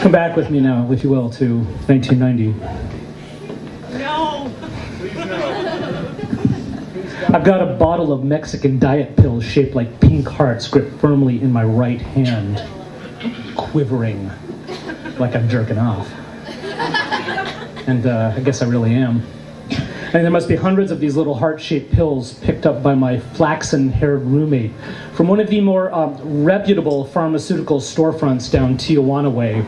Come back with me now, if you will, to 1990. No! I've got a bottle of Mexican diet pills shaped like pink hearts gripped firmly in my right hand, quivering like I'm jerking off. And I guess I really am. And there must be hundreds of these little heart-shaped pills picked up by my flaxen-haired roommate from one of the more reputable pharmaceutical storefronts down Tijuana way.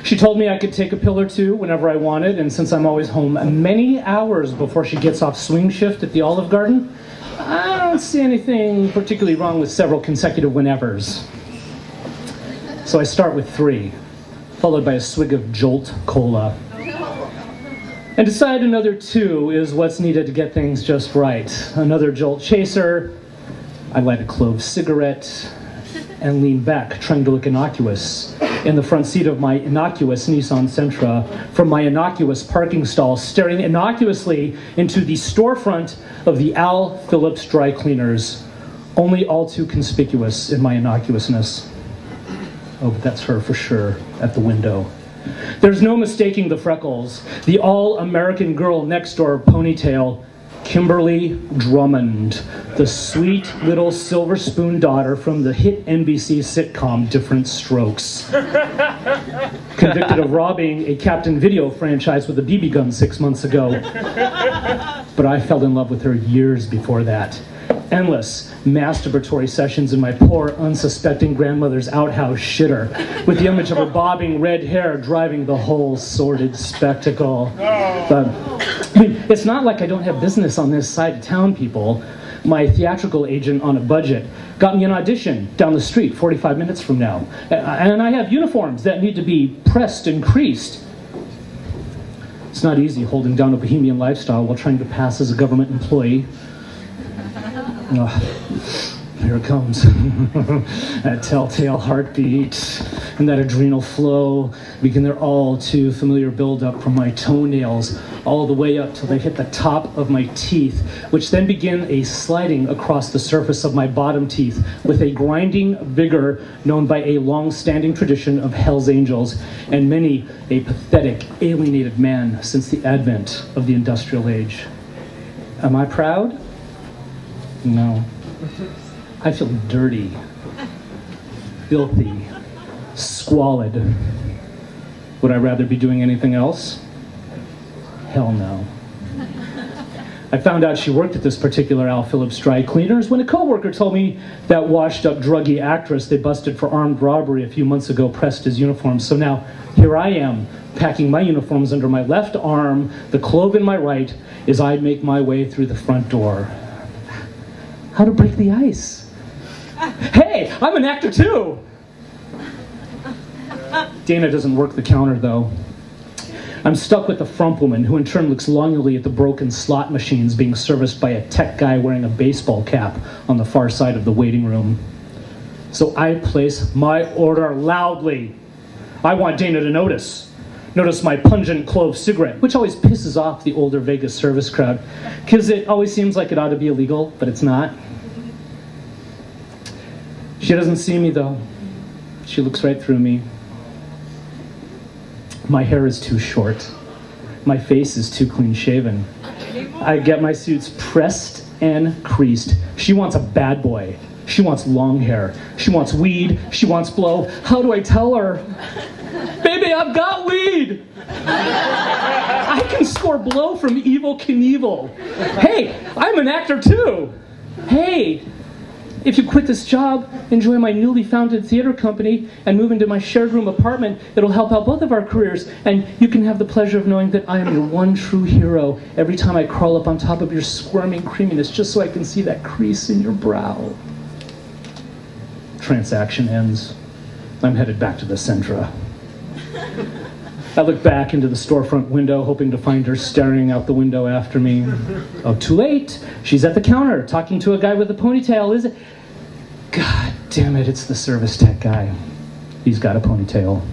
She told me I could take a pill or two whenever I wanted, and since I'm always home many hours before she gets off swing shift at the Olive Garden, I don't see anything particularly wrong with several consecutive whenevers. So I start with 3, followed by a swig of Jolt Cola. And decide another 2 is what's needed to get things just right. Another Jolt Chaser, I light a clove cigarette, and lean back, trying to look innocuous, in the front seat of my innocuous Nissan Sentra, from my innocuous parking stall, staring innocuously into the storefront of the Al Phillips Dry Cleaners, only all too conspicuous in my innocuousness. Oh, but that's her for sure, at the window. There's no mistaking the freckles, the all-American girl next door ponytail, Kimberly Drummond, the sweet little silver spoon daughter from the hit NBC sitcom Different Strokes. Convicted of robbing a Captain Video franchise with a BB gun 6 months ago. But I fell in love with her years before that. Endless masturbatory sessions in my poor, unsuspecting grandmother's outhouse shitter, with the image of her bobbing red hair driving the whole sordid spectacle. But, I mean, it's not like I don't have business on this side of town, people. My theatrical agent on a budget got me an audition down the street 45 minutes from now. And I have uniforms that need to be pressed and creased. It's not easy holding down a bohemian lifestyle while trying to pass as a government employee. Here it comes. That telltale heartbeat and that adrenal flow begin their all too familiar buildup from my toenails all the way up till they hit the top of my teeth, which then begin a sliding across the surface of my bottom teeth with a grinding vigor known by a long-standing tradition of Hell's Angels and many a pathetic, alienated man since the advent of the industrial age. Am I proud? No. I feel dirty, filthy, squalid. Would I rather be doing anything else? Hell no. I found out she worked at this particular Al Phillips Dry Cleaners when a coworker told me that washed-up druggy actress they busted for armed robbery a few months ago pressed his uniforms. So now, here I am, packing my uniforms under my left arm, the clove in my right, as I make my way through the front door. How to break the ice? Hey, I'm an actor too! Dana doesn't work the counter though. I'm stuck with the frump woman, who in turn looks longingly at the broken slot machines being serviced by a tech guy wearing a baseball cap on the far side of the waiting room. So I place my order loudly. I want Dana to notice. Notice my pungent clove cigarette, which always pisses off the older Vegas service crowd, because it always seems like it ought to be illegal, but it's not. She doesn't see me though. She looks right through me. My hair is too short. My face is too clean shaven. I get my suits pressed and creased. She wants a bad boy. She wants long hair. She wants weed. She wants blow. How do I tell her? Baby, I've got weed! I can score blow from Evel Knievel. Hey, I'm an actor too! Hey, if you quit this job, enjoy my newly founded theater company, and move into my shared room apartment, it'll help out both of our careers, and you can have the pleasure of knowing that I am your one true hero every time I crawl up on top of your squirming creaminess just so I can see that crease in your brow. Transaction ends. I'm headed back to the Sentra. I look back into the storefront window, hoping to find her staring out the window after me. Oh, too late. She's at the counter, talking to a guy with a ponytail, is it? God damn it, it's the service tech guy. He's got a ponytail.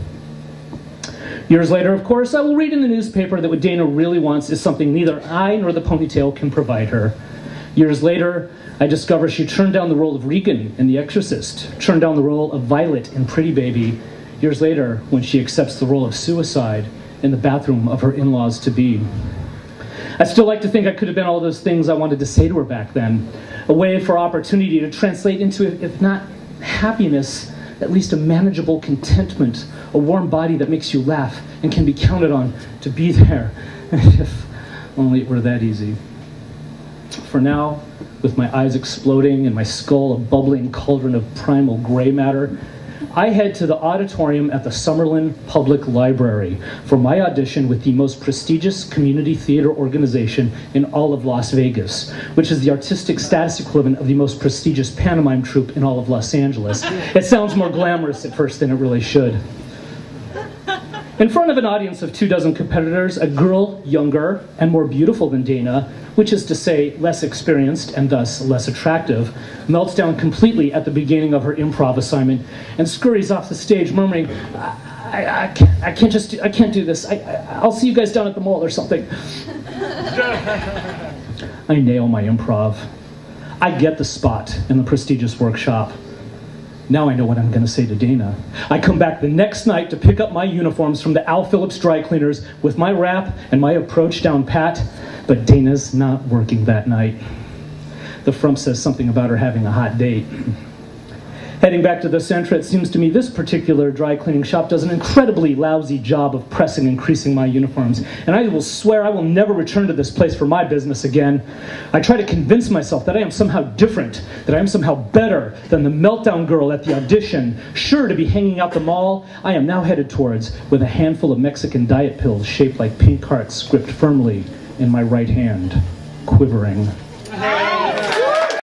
Years later, of course, I will read in the newspaper that what Dana really wants is something neither I nor the ponytail can provide her. Years later, I discover she turned down the role of Regan in The Exorcist, turned down the role of Violet in Pretty Baby, Years later, when she accepts the role of suicide in the bathroom of her in-laws-to-be. I still like to think I could have been all those things I wanted to say to her back then. A way for opportunity to translate into, if not happiness, at least a manageable contentment, a warm body that makes you laugh and can be counted on to be there. If only it were that easy. For now, with my eyes exploding and my skull a bubbling cauldron of primal gray matter, I head to the auditorium at the Summerlin Public Library for my audition with the most prestigious community theater organization in all of Las Vegas, which is the artistic status equivalent of the most prestigious pantomime troupe in all of Los Angeles. It sounds more glamorous at first than it really should. In front of an audience of 24 competitors, a girl younger and more beautiful than Dana, which is to say less experienced and thus less attractive, melts down completely at the beginning of her improv assignment and scurries off the stage murmuring, I can't do this. I'll see you guys down at the mall or something. I nail my improv. I get the spot in the prestigious workshop. Now I know what I'm going to say to Dana. I come back the next night to pick up my uniforms from the Al Phillips dry cleaners with my rap and my approach down pat, but Dana's not working that night. The frump says something about her having a hot date. Heading back to the Centra, it seems to me this particular dry cleaning shop does an incredibly lousy job of pressing and creasing my uniforms, and I will swear I will never return to this place for my business again. I try to convince myself that I am somehow different, that I am somehow better than the meltdown girl at the audition, sure to be hanging out the mall I am now headed towards with a handful of Mexican diet pills shaped like pink hearts gripped firmly in my right hand, quivering.